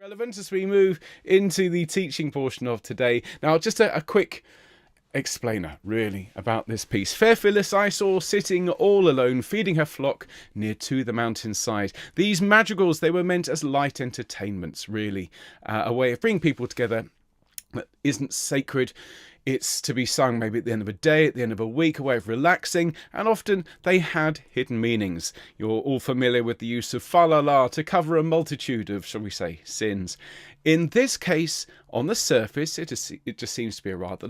Relevant as we move into the teaching portion of today. Now, just a quick explainer, really, about this piece. Fair Phyllis I saw sitting all alone, feeding her flock near to the mountainside. These madrigals, they were meant as light entertainments, really, a way of bringing people together that isn't sacred. It's to be sung maybe at the end of a day, at the end of a week, a way of relaxing, and often they had hidden meanings. You're all familiar with the use of fa la la to cover a multitude of, shall we say, sins. In this case, on the surface, it just seems to be a rather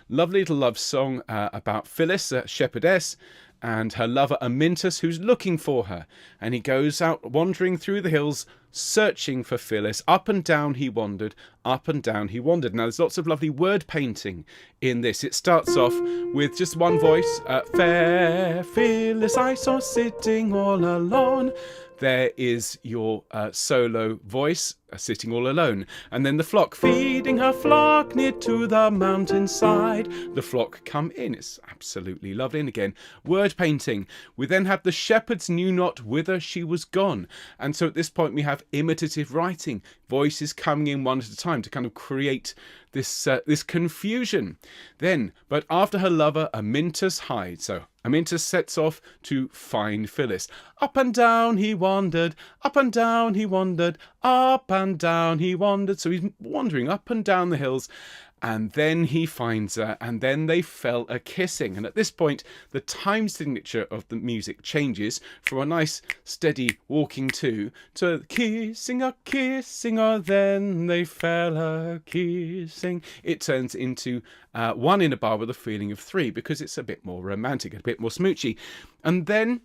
lovely little love song about Phyllis, a shepherdess, and her lover Amyntas, who's looking for her. And he goes out wandering through the hills, searching for Phyllis. Up and down he wandered, up and down he wandered. Now, there's lots of lovely word painting in this. It starts off with just one voice. Fair Phyllis I saw sitting all alone. There is your solo voice, sitting all alone. And then the flock, feeding her flock near to the mountainside. The flock come in. It's absolutely lovely. And again, word painting. We then have the shepherds knew not whither she was gone. And so at this point we have imitative writing. Voices coming in one at a time to kind of create this confusion. Then, but after her lover, Amyntas hides. So Amyntas sets off to find Phyllis. Up and down he wandered, up and down he wandered, up and down he wandered. So he's wandering up and down the hills, and then he finds her, and then they fell a-kissing. And at this point, the time signature of the music changes from a nice, steady walking to kissing her, then they fell a-kissing. It turns into one in a bar with a feeling of three, because it's a bit more romantic, a bit more smoochy. And then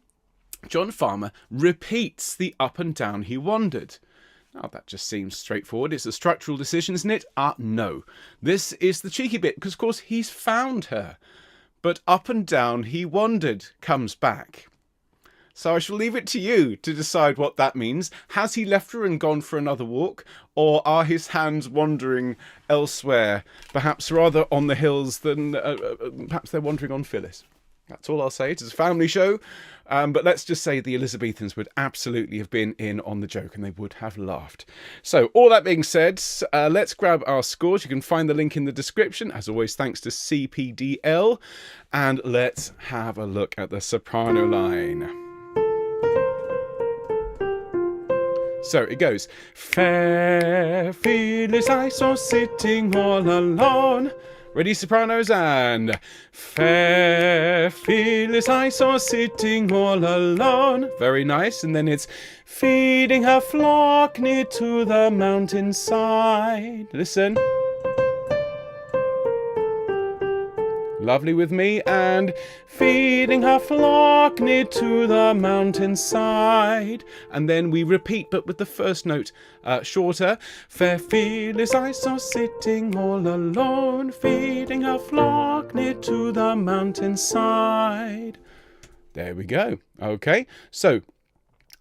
John Farmer repeats the up and down he wandered. Now, that just seems straightforward. It's a structural decision, isn't it? No. This is the cheeky bit, because, of course, he's found her. But up and down he wandered comes back. So I shall leave it to you to decide what that means. Has he left her and gone for another walk? Or are his hands wandering elsewhere? Perhaps rather on the hills than... perhaps they're wandering on Phyllis. That's all I'll say. It's a family show. But let's just say the Elizabethans would absolutely have been in on the joke, and they would have laughed. So all that being said, let's grab our scores. You can find the link in the description. As always, thanks to CPDL. And let's have a look at the soprano line. So it goes. Fair Phyllis I saw sitting all alone. Ready, sopranos, and fair Phyllis I saw sitting all alone. Very nice. And then it's feeding her flock near to the mountainside. Listen. Lovely with me. And feeding her flock near to the mountainside. And then we repeat, but with the first note shorter. Fair Phyllis I saw sitting all alone, feeding her flock near to the mountainside. There we go. Okay, so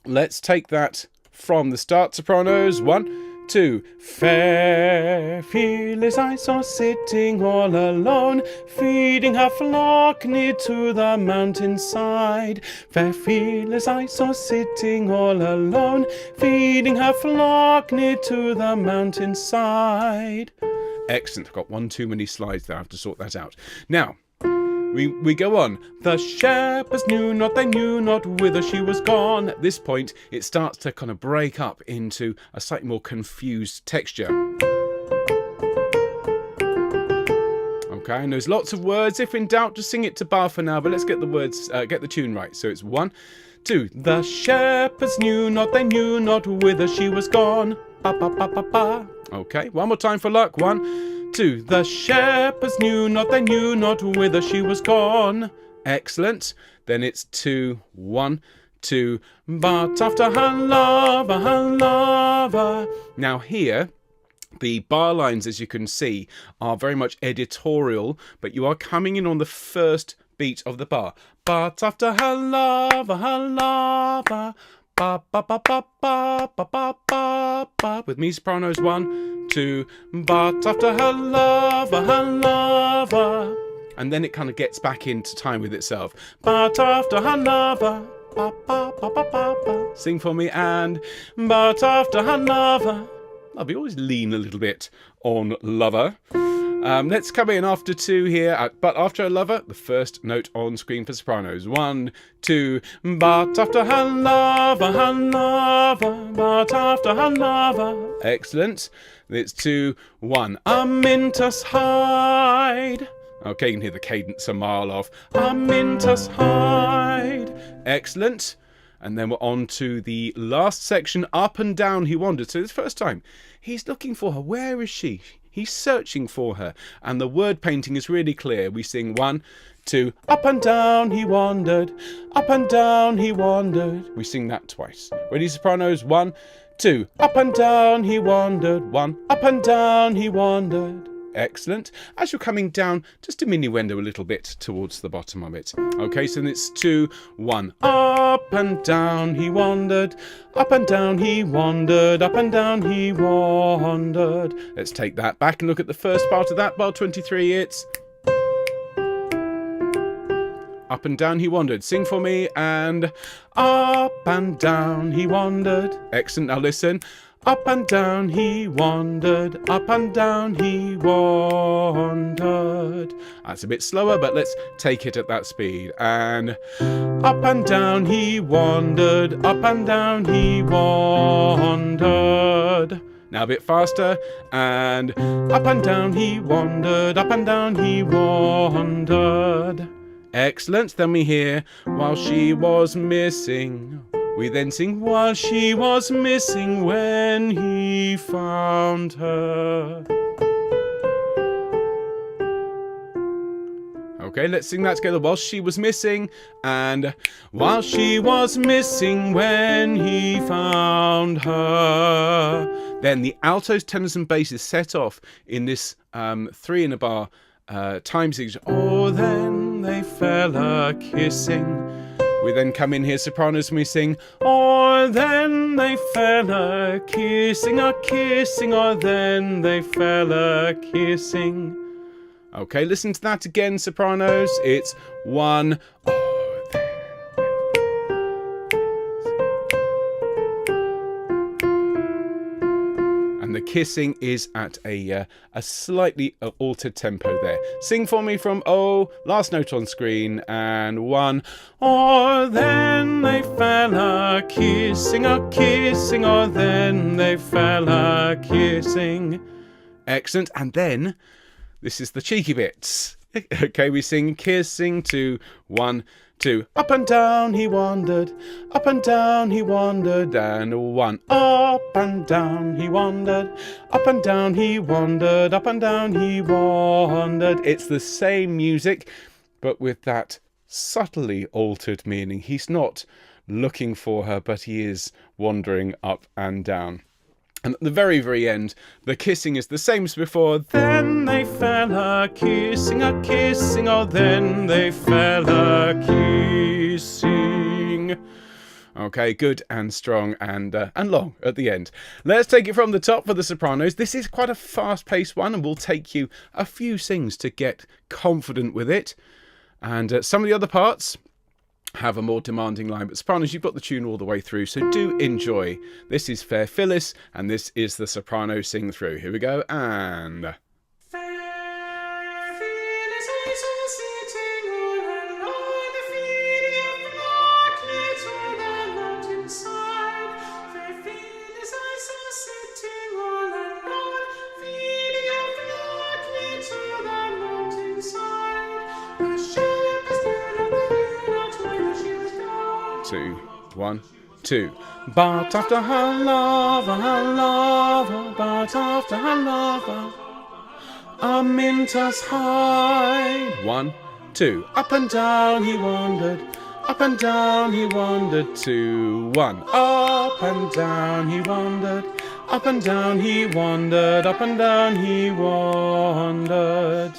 let's take that from the start, sopranos. 1, 2. Fair Phyllis I saw sitting all alone, feeding her flock near to the mountainside. Fair Phyllis I saw sitting all alone, feeding her flock near to the mountainside. Excellent. I've got one too many slides there. I have to sort that out. Now, we go on. The shepherds knew not, they knew not whither she was gone. At this point, it starts to kind of break up into a slightly more confused texture. Okay, and there's lots of words. If in doubt, just sing it to bar for now, but let's get the words, get the tune right. So it's 1, 2. The shepherds knew not, they knew not whither she was gone. Ba, ba, ba, ba, ba. Okay, one more time for luck. 1, 2. The shepherds knew not, they knew not whither she was gone. Excellent. Then it's 2, 1, 2. But after her lover. Now here, the bar lines, as you can see, are very much editorial, but you are coming in on the first beat of the bar. But after her lover. Ba, ba, ba, ba, ba, ba, ba, ba, ba. With me, sopranos. 1, 2. But after her lover. And then it kind of gets back into time with itself. But after her lover. Ba, ba, ba, ba, ba, ba. Sing for me. And but after her lover. Lovely. Always lean a little bit on lover. Let's come in after 2 here, but after a lover, the first note on screen for sopranos. 1, 2, but after her lover, but after her lover. Excellent. It's 2, 1. Amintus hide. Okay, you can hear the cadence a mile off. Amintus hide. Excellent. And then we're on to the last section, up and down he wandered. So this first time, he's looking for her. Where is she? He's searching for her. And the word painting is really clear. We sing 1, 2, up and down he wandered, up and down he wandered. We sing that twice. Ready, sopranos? 1, 2, up and down he wandered, 1, up and down he wandered. Excellent. As you're coming down, just diminuendo a little bit towards the bottom of it. Okay, so then it's 2, 1. Up and down he wandered, up and down he wandered, up and down he wandered. Let's take that back and look at the first part of that. Bar 23, it's up and down he wandered. Sing for me. And up and down he wandered. Excellent. Now listen. Up and down he wandered, up and down he wandered. That's a bit slower, but let's take it at that speed. And up and down he wandered, up and down he wandered. Now a bit faster. And up and down he wandered, up and down he wandered. Excellent. Then we hear, while she was missing. We then sing, while she was missing, when he found her. Okay, let's sing that together. While she was missing, and while she was missing, when he found her. Then the altos, tenors and basses set off in this 3 in a bar time signature. Oh, then they fell a-kissing. We then come in here, sopranos, and we sing, or then they fell a-kissing, or then they fell a-kissing. Okay, listen to that again, sopranos. It's 1, and the kissing is at a slightly altered tempo there. Sing for me from O, last note on screen, and 1. Or then they fell a-kissing, or then they fell a-kissing. Excellent. And then, this is the cheeky bits. Okay, we sing kissing 2, 1, 2. Up and down he wandered, up and down he wandered, and 1. Up and down he wandered, up and down he wandered, up and down he wandered. It's the same music, but with that subtly altered meaning. He's not looking for her, but he is wandering up and down. And at the very, very end, the kissing is the same as before. Then they fell a-kissing, or then they fell a-kissing. Okay, good and strong and long at the end. Let's take it from the top for the sopranos. This is quite a fast-paced one, and will take you a few sings to get confident with it. And some of the other parts have a more demanding line, but sopranos, you've got the tune all the way through, so do enjoy. This is Fair Phyllis, and this is the Soprano Sing-through. Here we go, and two, 1, 2. But after her lover, but after her lover, Amintus hide. 1, 2. Up and down he wandered, up and down he wandered. 2, 1. Up and down he wandered, up and down he wandered, up and down he wandered.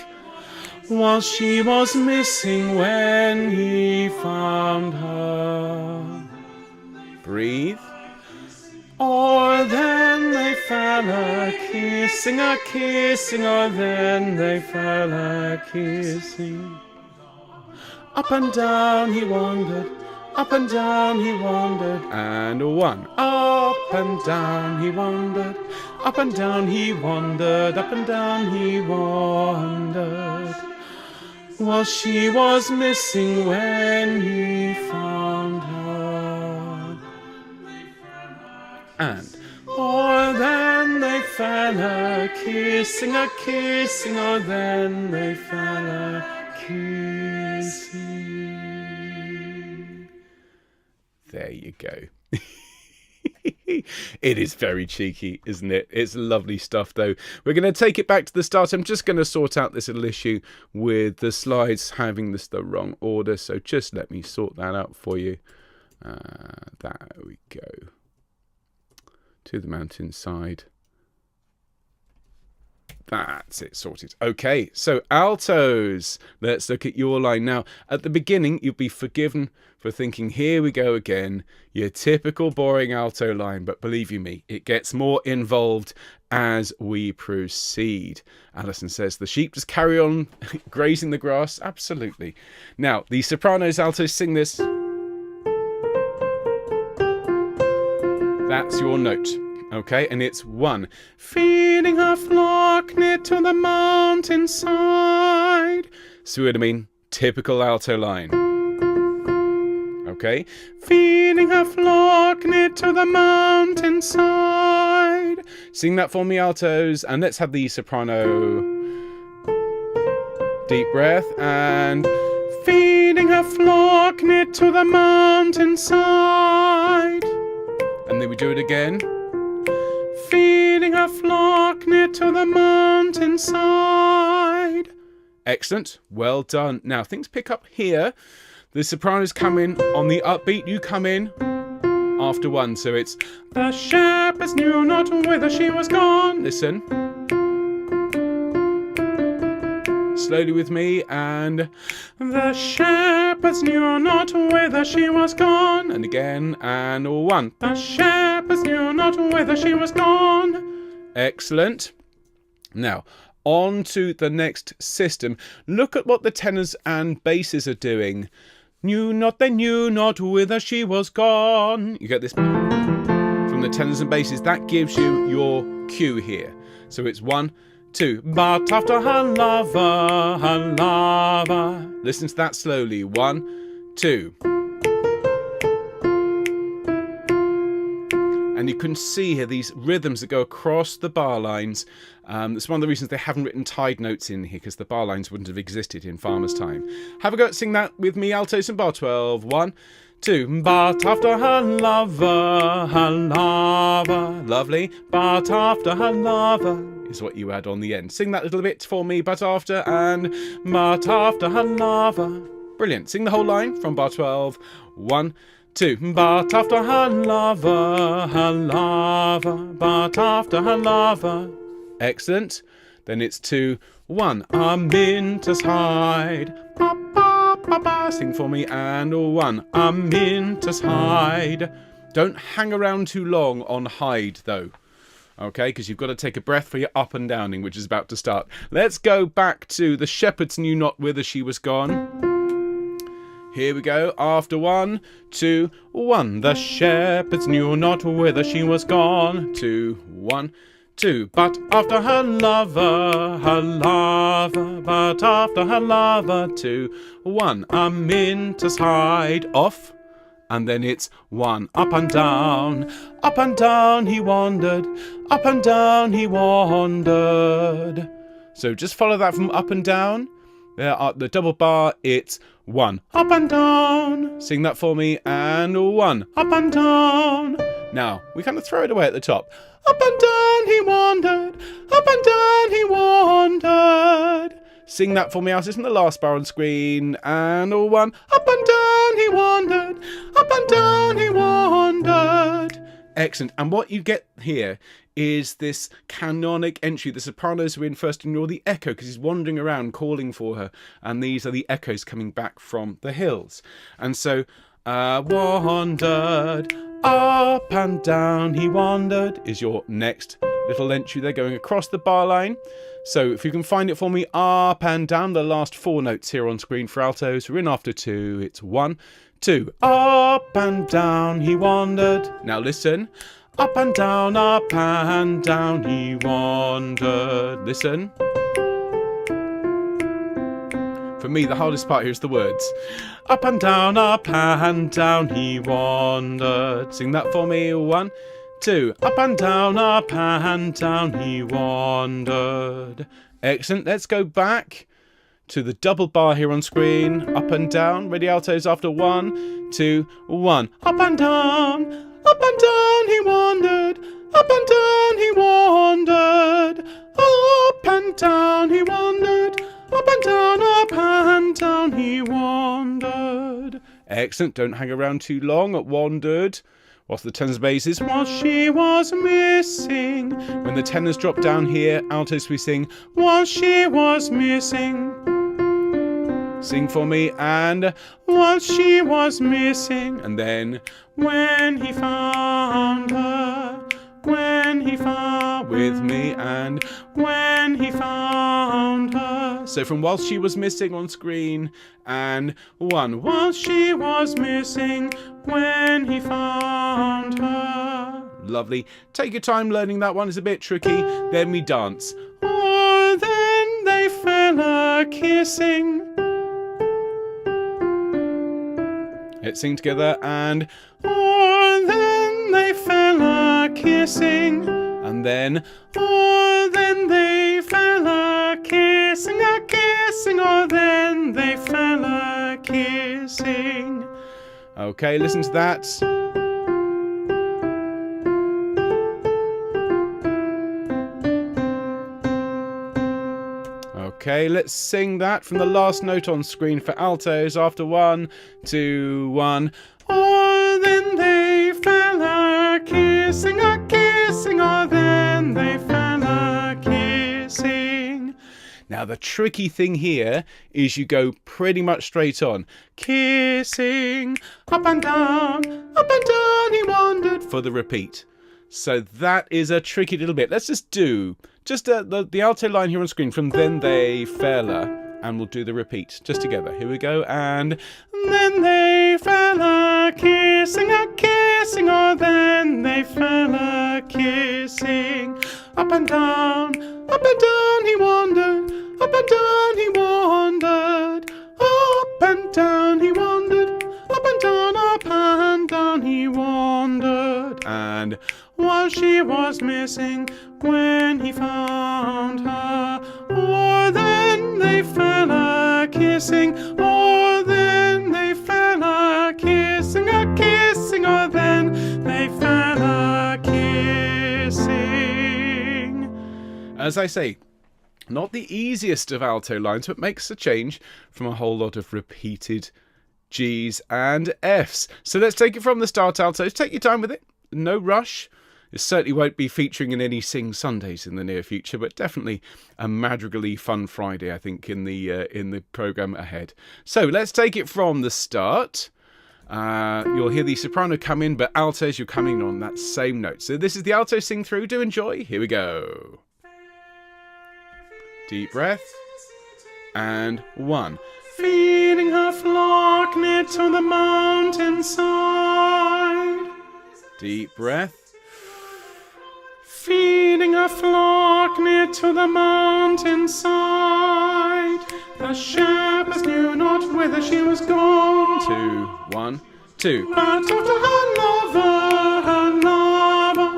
While she was missing, when he found her. Breathe. Or then they fell a-kissing, or then they fell a-kissing. Up and down he wandered, up and down he wandered, and 1. Up Up and down he wandered, up and down he wandered, up and down he wandered. Well, she was missing when he found her. And oh, then they fell a-kissing, a-kissing, oh, then they fell a-kissing. There you go. It is very cheeky, isn't it? It's lovely stuff, though. We're going to take it back to the start. I'm just going to sort out this little issue with the slides having this the wrong order. So just let me sort that out for you. There we go. To the mountainside. That's it, sorted. Okay, so altos. Let's look at your line. Now, at the beginning, you'll be forgiven for thinking, here we go again, your typical boring alto line. But believe you me, it gets more involved as we proceed. Alison says, the sheep just carry on grazing the grass. Absolutely. Now, the sopranos, altos sing this. That's your note. Okay, and it's 1. Feeding her flock near to the mountainside. See what I mean? Typical alto line. Okay, feeding her flock near to the mountainside. Sing that for me, altos, and let's have the soprano. Deep breath, and feeding her flock near to the mountainside. And then we do it again. Feeding her flock near to the mountainside. Excellent. Well done. Now, things pick up here. The sopranos come in on the upbeat. You come in after 1. So it's, the shepherds knew not whither she was gone. Listen. Slowly with me. And the shepherds knew not whither she was gone. And again. And 1. The shepherds knew not whither she was gone. Excellent. Now, on to the next system. Look at what the tenors and basses are doing. They knew not whither she was gone. You get this from the tenors and basses. That gives you your cue here. So it's 1, 2. But after her lover. Listen to that slowly. 1, 2. And you can see here these rhythms that go across the bar lines. That's one of the reasons they haven't written tied notes in here, because the bar lines wouldn't have existed in Farmer's time. Have a go at sing that with me, altos in bar 12. 1, 2. But after her lover. Lovely. But after her lover is what you add on the end. Sing that little bit for me, but after and but after her lover. Brilliant. Sing the whole line from bar 12. 1, 2. But after her lover, but after her lover. Excellent. Then it's 2, 1. A minter's hide. Ba, ba, ba, ba. Sing for me. And 1. A minter's hide. Don't hang around too long on hide, though. Okay, because you've got to take a breath for your up and downing, which is about to start. Let's go back to the shepherds knew not whither she was gone. Here we go. After 1, 2, 1. The shepherds knew not whither she was gone. 2, 1, 2. But after her lover, but after her lover. 2, 1. A minter's hide. Off. And then it's 1. Up and down he wandered, up and down he wandered. So just follow that from up and down. There are the double bar, it's 1. Up and down. Sing that for me. And 1. Up and down. Now, we kind of throw it away at the top. Up and down he wandered. Up and down he wandered. Sing that for me, Alice, from the last bar on screen. And 1. Up and down he wandered. Up and down he wandered. Excellent. And what you get here is this canonic entry. The sopranos are in first, and you're the echo, because he's wandering around calling for her. And these are the echoes coming back from the hills. And so, wandered, up and down he wandered is your next little entry there, going across the bar line. So if you can find it for me, up and down, the last 4 notes here on screen for altos. We're in after 2. It's 1, 2. Up and down he wandered. Now listen. Up and down he wandered. Listen. For me, the hardest part here is the words. Up and down he wandered. Sing that for me. 1, 2. Up and down he wandered. Excellent. Let's go back to the double bar here on screen. Up and down. Ready, altos, after 1, 2, 1. Up and down he wandered. Up and down he wandered. Up and down he wandered. Up and down he wandered. Excellent. Don't hang around too long at wandered. Whilst the tenors basses, while she was missing. When the tenors drop down here, altos we sing, while she was missing. Sing for me, and while she was missing. And then, when he found her, when he found with me, and when he found her. So from while she was missing on screen, and 1. While she was missing, when he found her. Lovely. Take your time learning that one. It's a bit tricky. Then we dance. Oh, then they fell a-kissing. Let's sing together, and oh, then they fell a-kissing. And then, oh, then they fell a-kissing, a-kissing, oh, then they fell a-kissing. Okay, listen to that. Okay, let's sing that from the last note on screen for altos after 1, 2, 1. Oh, then they fell a-kissing, a-kissing, oh, then they fell a-kissing. Now, the tricky thing here is you go pretty much straight on. Kissing, up and down he wandered, for the repeat. So that is a tricky little bit. Let's just do the alto line here on screen from then they fell and we'll do the repeat just together. Here we go, and then they fell a-kissing, a-kissing, oh, then they fell a-kissing. Up and down he wandered, up and down he wandered, up and down he wandered, up and down he wandered. And while she was missing, when he found her, oh, then they fell a-kissing, oh, then they fell a-kissing, a-kissing, oh, then they fell a-kissing. As I say, not the easiest of alto lines, but makes a change from a whole lot of repeated G's and F's. So let's take it from the start, altos. Take your time with it. No rush. It certainly won't be featuring in any Sing Sundays in the near future, but definitely a madrigal-y fun Friday, I think, in the programme ahead. So let's take it from the start. You'll hear the soprano come in, but altos, you're coming on that same note. So this is the Alto Sing-through. Do enjoy. Here we go. Deep breath. And 1. Feeding her flock near to the mountainside. Deep breath. Feeding a flock near to the mountainside. The shepherds knew not whither she was gone. 2, 1, 2. But after her lover,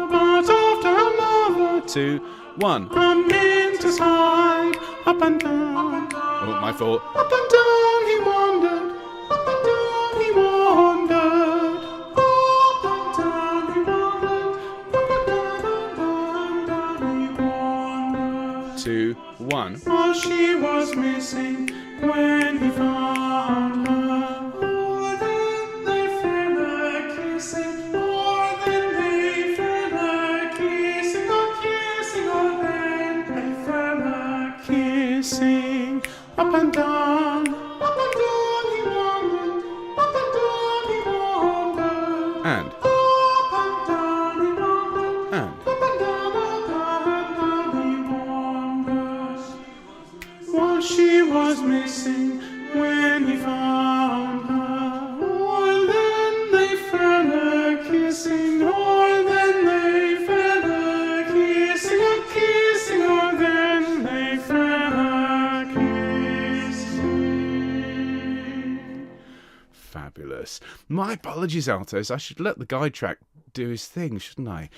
but after her lover. 2, 1. Her minstrels hide, up and down. Oh, my fault. Up and down he wandered, up and down he wandered. Up and down he wandered, up and down he wandered. 2, 1. While she was missing, when he found her, oh, then they fell a-kissing, oh, then they fell a-kissing, a-kissing, oh, then they fell a-kissing. Up and down he wandered, up and down he wandered. And Up and down he wandered, and up and down he wandered. While she was missing, when he found her, oh, then they fell a-kissing, oh, then they My apologies, altos. I should let the guide track do his thing, shouldn't I?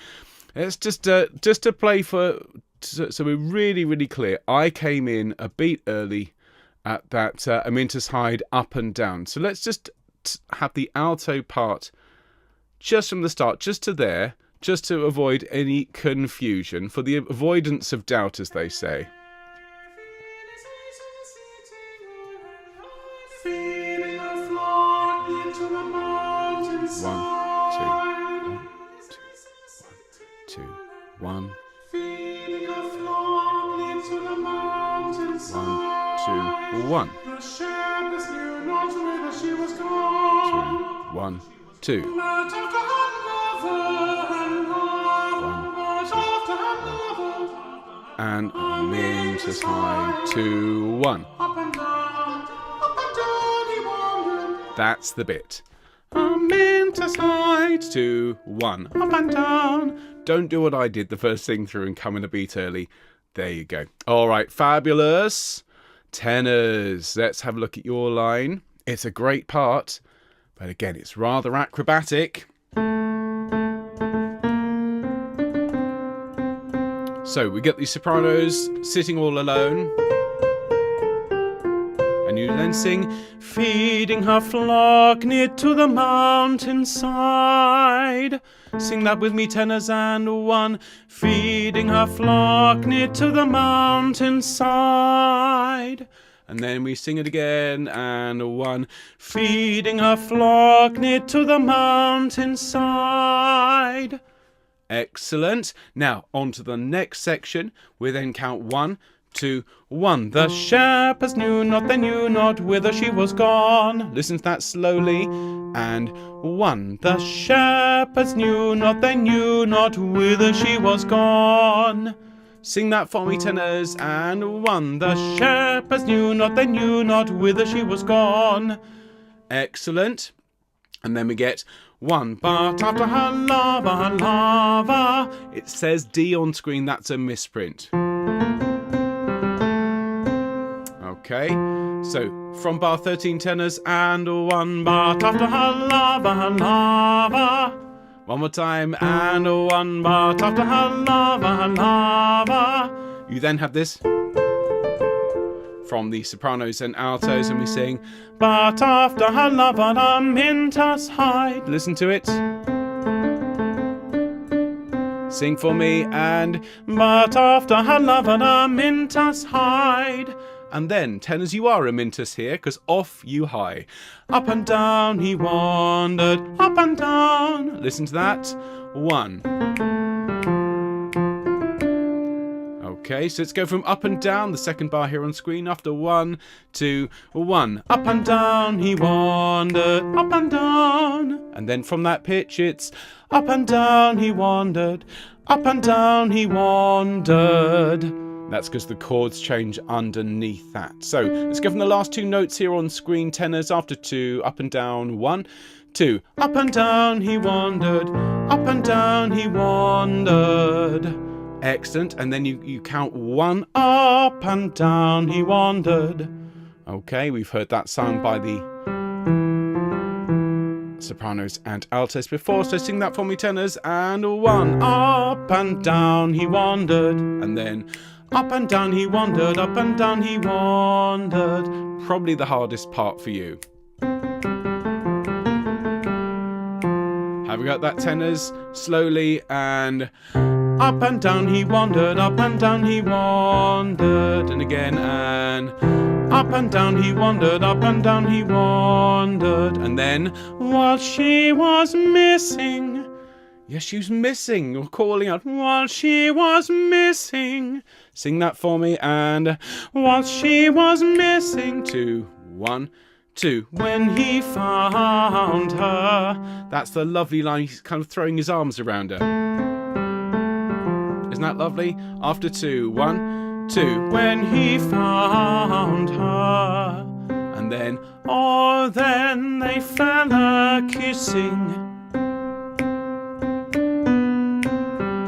It's just to play for, so we're really, really clear. I came in a beat early at that Amintus Hyde up and down. So let's just have the alto part just from the start, just to there, just to avoid any confusion, for the avoidance of doubt, as they say. One, two, one. The shepherds knew not whither she was gone. 1, 2. And Amintus Hyde 2, 1. That's the bit. Amintus Hyde 2, 1. Up and down. Don't do what I did the first sing through and come in a beat early. There you go. All right, fabulous. Tenors. Let's have a look at your line. It's a great part, but again, it's rather acrobatic. So we get the sopranos sitting all alone. And you then sing, feeding her flock near to the mountainside. Sing that with me, tenors, and 1. Feeding her flock near to the mountainside. And then we sing it again, and 1. Feeding her flock near to the mountainside. Excellent. Now, on to the next section. We then count 1, 2, 1. The shepherds knew not, they knew not whither she was gone. Listen to that slowly. And 1. The shepherds knew not, they knew not whither she was gone. Sing that for me, tenors. And 1. The shepherds knew not, they knew not whither she was gone. Excellent. And then we get 1. But after her lover, it says D on screen. That's a misprint. Okay, so from bar 13 tenors, and 1. But after her lover. One more time, and 1. But after her lover. You then have this from the sopranos and altos, and we sing, but after her lover, Amintus Hyde. Listen to it. Sing for me, and but after her lover, Amintus Hyde. And then, tenors, you are Amintus here, because off you hie. Up and down he wandered, up and down. Listen to that. 1. Okay, so let's go from up and down, the second bar here on screen, after 1, 2, 1. Up and down he wandered, up and down. And then from that pitch it's up and down he wandered, up and down he wandered. That's because the chords change underneath that. So let's go from the last 2 notes here on screen, tenors, after 2, up and down, 1, 2. Up and down he wandered, up and down he wandered. Excellent. And then you count 1, up and down he wandered. Okay, we've heard that sung by the sopranos and altos before, so sing that for me, tenors. And 1, up and down he wandered. And then up and down he wandered, up and down he wandered. Probably the hardest part for you. Have we got that, tenors? Slowly, and up and down he wandered, up and down he wandered. And again, and up and down he wandered, up and down he wandered. And then, while she was missing, yes, she was missing, you're calling out, while she was missing. Sing that for me, and while she was missing, 2, 1, 2. When he found her. That's the lovely line, he's kind of throwing his arms around her. Isn't that lovely? After 2, 1, 2. When he found her. And then, oh, then they fell a-kissing.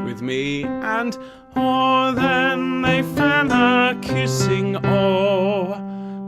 With me, and oh, then they fell a-kissing. Oh,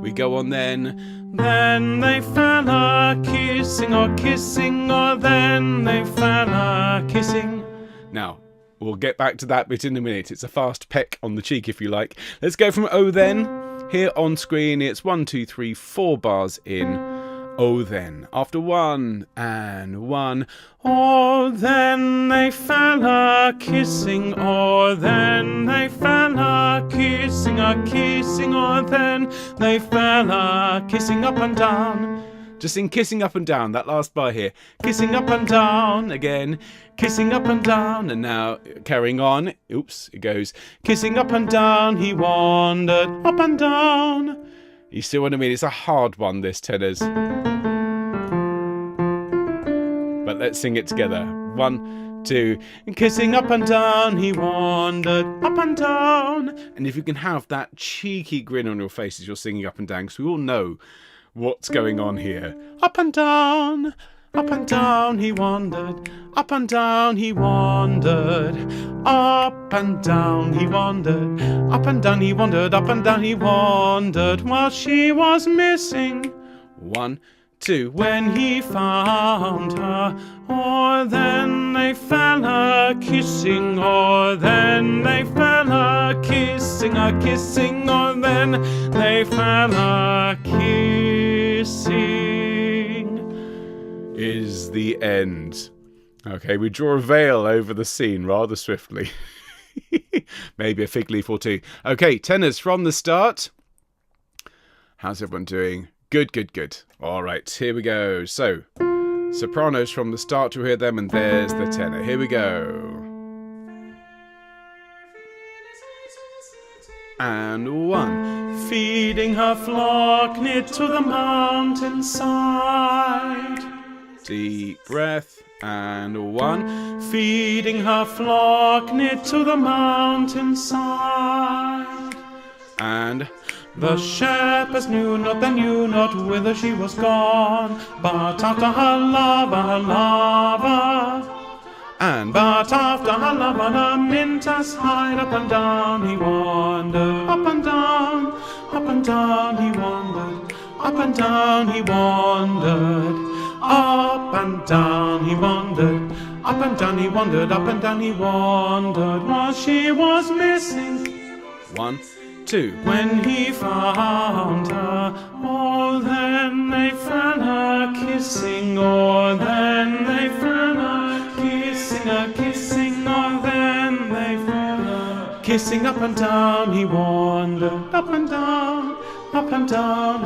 We go on then. Then they fell a-kissing, or-kissing, or then they fell a-kissing. Now, we'll get back to that bit in a minute. It's a fast peck on the cheek, if you like. Let's go from oh then. Here on screen, it's 1, 2, 3, 4 bars in. Oh then. After 1 and 1. Oh, then they fell a-kissing, or then they fell a-kissing, a-kissing, or then they fell a-kissing up and down. Just sing kissing up and down, that last bar here. Kissing up and down again. Kissing up and down. And now, carrying on. Oops, it goes. Kissing up and down, he wandered up and down. You see what I mean? It's a hard one, this, tenors. But let's sing it together. 1, 2. Kissing up and down, he wandered up and down. And if you can have that cheeky grin on your face as you're singing up and down, because we all know what's going on here. Up and down he wandered. Up and down he wandered. Up and down he wandered. Up and down he wandered. Up and down he wandered. While she was missing. 1, 2. When he found her, or then they fell a-kissing, or then they fell a-kissing, a-kissing, or then they fell a-kissing. Is the end. Okay, we draw a veil over the scene rather swiftly. Maybe a fig leaf or two. Okay, tenors from the start. How's everyone doing? Good, good, good. All right, here we go. So, sopranos from the start, you'll hear them, and there's the tenor. Here we go. And 1. Feeding her flock near to the mountainside. Deep breath. And 1. Feeding her flock near to the mountainside. And the shepherds knew not, they knew not whither she was gone, but after her lover, and but after her lover, the minter's hide. Up and down he wandered, up and down he wandered, up and down he wandered, up and down he wandered, up and down he wandered, up and down he wandered, while she was missing. 1, 2. When he found her, oh, then they fell a-kissing, or then they fell a-kissing, a-kissing, or then they fell a-kissing. Up and down he wandered, up and down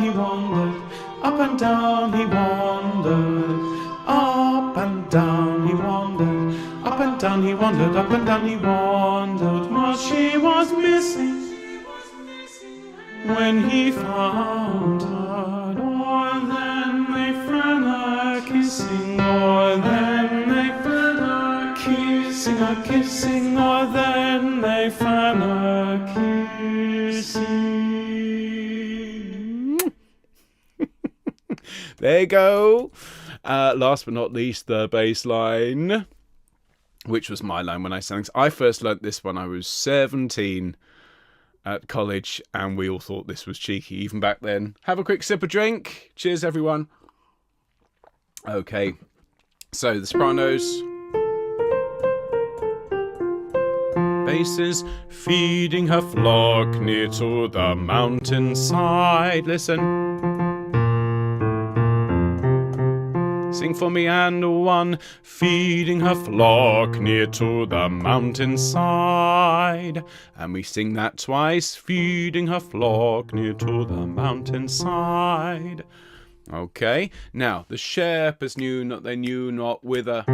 he wandered, up and down he wandered, up and down he wandered, up and down he wandered, up and down he wandered, while she was missing. When he found her, or then they fell a-kissing, or then they fell a-kissing, a-kissing, or then they fell a-kissing. There you go. Last but not least, the bass line, which was my line when I sang. I first learnt this when I was 17. At college, and we all thought this was cheeky even back then. Have a quick sip of drink. Cheers, everyone. Okay, so the sopranos. Basses. Feeding her flock near to the mountainside. Listen. Sing for me. And 1. Feeding her flock near to the mountainside. And we sing that twice. Feeding her flock near to the mountainside. Okay. Now, the shepherds knew not, they knew not whither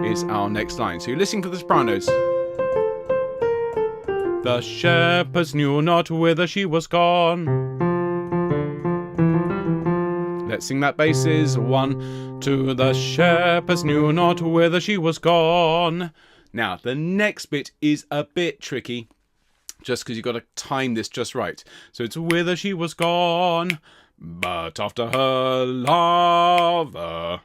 is our next line. So you're listening to the sopranos. The shepherds knew not whither she was gone. Let's sing that basses. 1, 2. The shepherds knew not whither she was gone. Now, the next bit is a bit tricky, just because you've got to time this just right. So it's whither she was gone, but after her lover.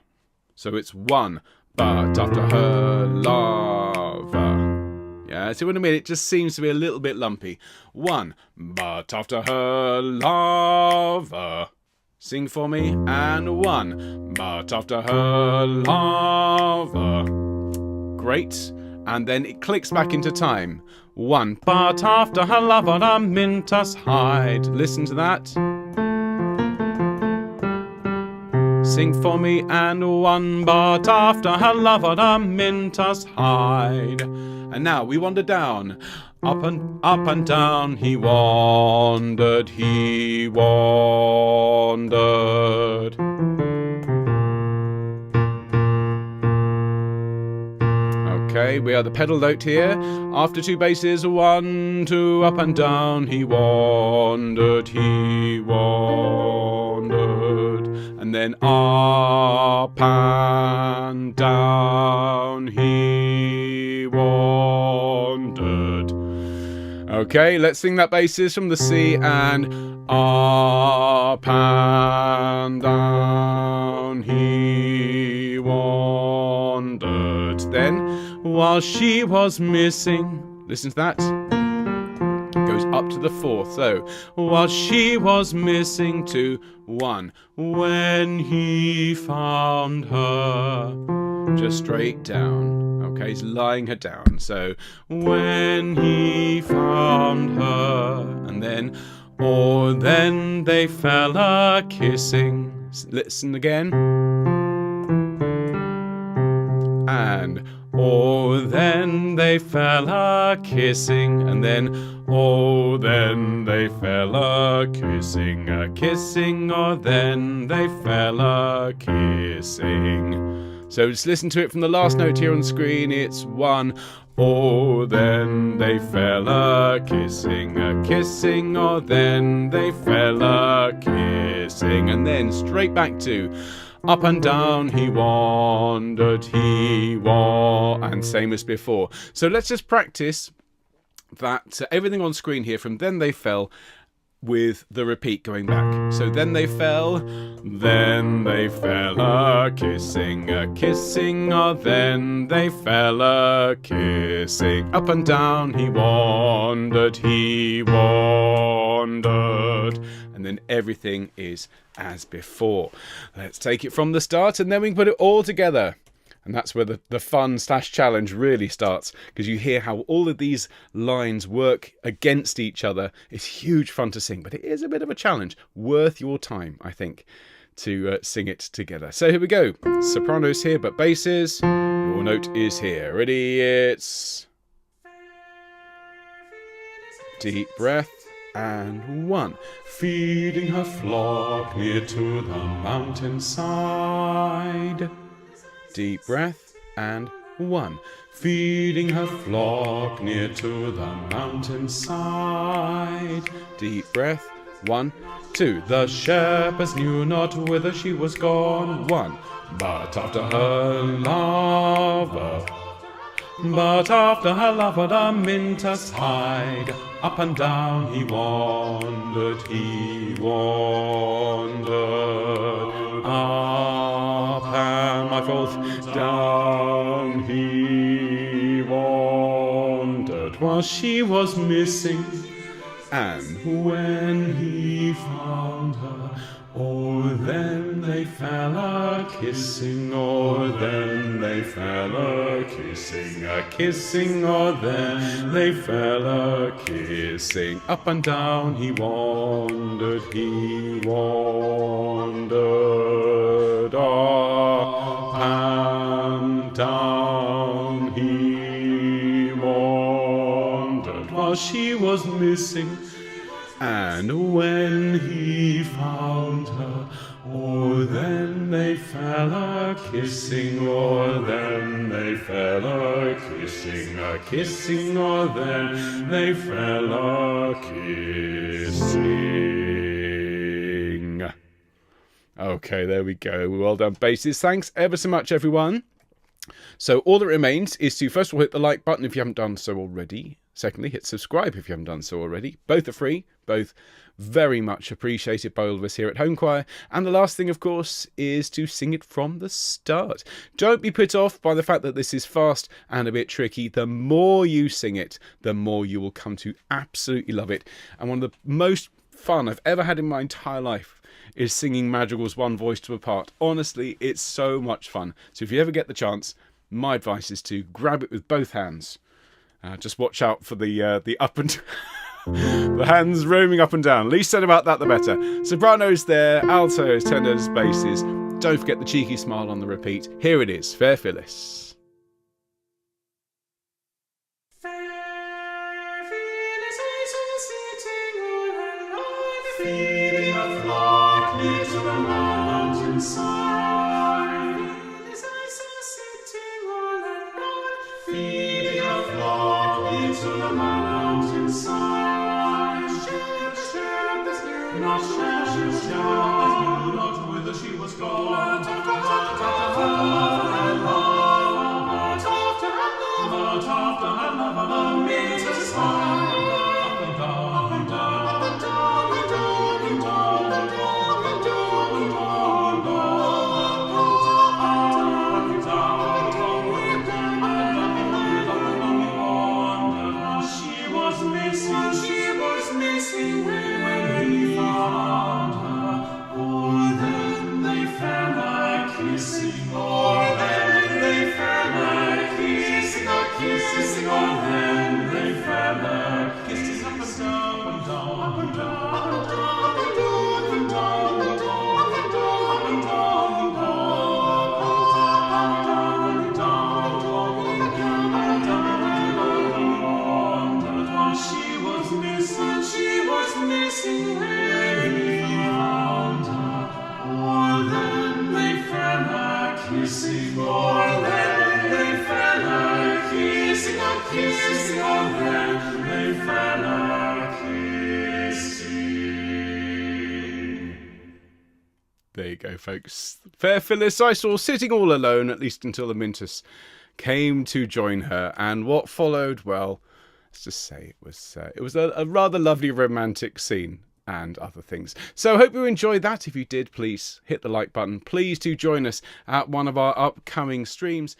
So it's 1, but after her lover. Yeah? See what I mean? It just seems to be a little bit lumpy. 1. But after her lover. Sing for me. And 1. But after her lover. Great. And then it clicks back into time. 1. But after her lover the Mintus hide. Listen to that. Sing for me. And 1. But after her lover the Mintus hide. And now we wander down. Up and down he wandered, Okay, we are the pedal note here. After 2 basses, 1, 2, up and down he wandered, and then up and down he wandered. Okay, let's sing that basses from the C, and up and down he wandered. Then, while she was missing, listen to that, goes up to the 4th. So, while she was missing 2, 1, when he found her, just straight down. Okay, he's lying her down. So, when he found her, and then, or then they fell a-kissing. Listen again. And, or then they fell a-kissing, and then, oh, then they fell a-kissing, or then they fell a-kissing. So just listen to it from the last note here on screen. It's 1. Oh, then they fell a-kissing, or then they fell a-kissing. And then straight back to up and down he wandered, and same as before. So let's just practice that everything on screen here from then they fell with the repeat going back. So then they fell a-kissing, or then they fell a-kissing. Up and down he wandered, and then everything is as before. Let's take it from the start, and then we can put it all together. And that's where the fun/challenge really starts, because you hear how all of these lines work against each other. It's huge fun to sing, but it is a bit of a challenge. Worth your time, I think, to sing it together. So here we go. Sopranos here, but basses. Your note is here. Ready? It's... Deep breath. And 1. Feeding her flock near to the mountainside. Deep breath, and 1. Feeding her flock near to the mountainside. Deep breath, 1, 2. The shepherds knew not whither she was gone. 1. But after her lover the Mintus hide. Up and down he wandered, up and my fault, down he wandered, while she was missing. And when he found her, oh, then they fell a-kissing, or then they fell a-kissing, or then they fell a-kissing. Up and down he wandered, up and down he wandered, while she was missing. And when he found her, oh, then they fell a-kissing, or then they fell a-kissing, or then they fell a-kissing. Okay, there we go. Well done, basses. Thanks ever so much, everyone. So all that remains is to first of all hit the like button if you haven't done so already. Secondly, hit subscribe if you haven't done so already. Both are free, both very much appreciated by all of us here at Home Choir. And the last thing, of course, is to sing it from the start. Don't be put off by the fact that this is fast and a bit tricky. The more you sing it, the more you will come to absolutely love it. And one of the most fun I've ever had in my entire life is singing madrigals one voice to a part. Honestly, it's so much fun. So if you ever get the chance, my advice is to grab it with both hands. Just watch out for the up and the hands roaming up and down. Least said about that, the better. Sopranos there, altos, tenors, basses. Don't forget the cheeky smile on the repeat. Here it is, Fair Phyllis. Fair Phyllis, I saw sitting all alone, feeding a flock near to the mountainside. Phyllis, I saw sitting all alone, feeding a flock near to the mountainside. Shepherds knew not, shepherds knew not whither she was gone. But after her love alone means a smile. Up and down, and down, and down, and down, and down, and down, and down, and down. She was missing when he found her. Oh, then they fell a-kissing, oh, then they fell a-kissing, a-kissing, oh, then they fell a-kissing, up and down, and down, and down, and down, and down, and down, and down, and down, and down. She was missing when he found her. Oh, then they fell a-kissing, oh, then they fell a-kissing, a-kissing, oh, then they fell a-kissing. There you go, folks. Fair Phyllis I saw sitting all alone, at least until the Mintus came to join her. And what followed, well, let's just say it was a rather lovely romantic scene and other things. So I hope you enjoyed that. If you did, please hit the like button. Please do join us at one of our upcoming streams.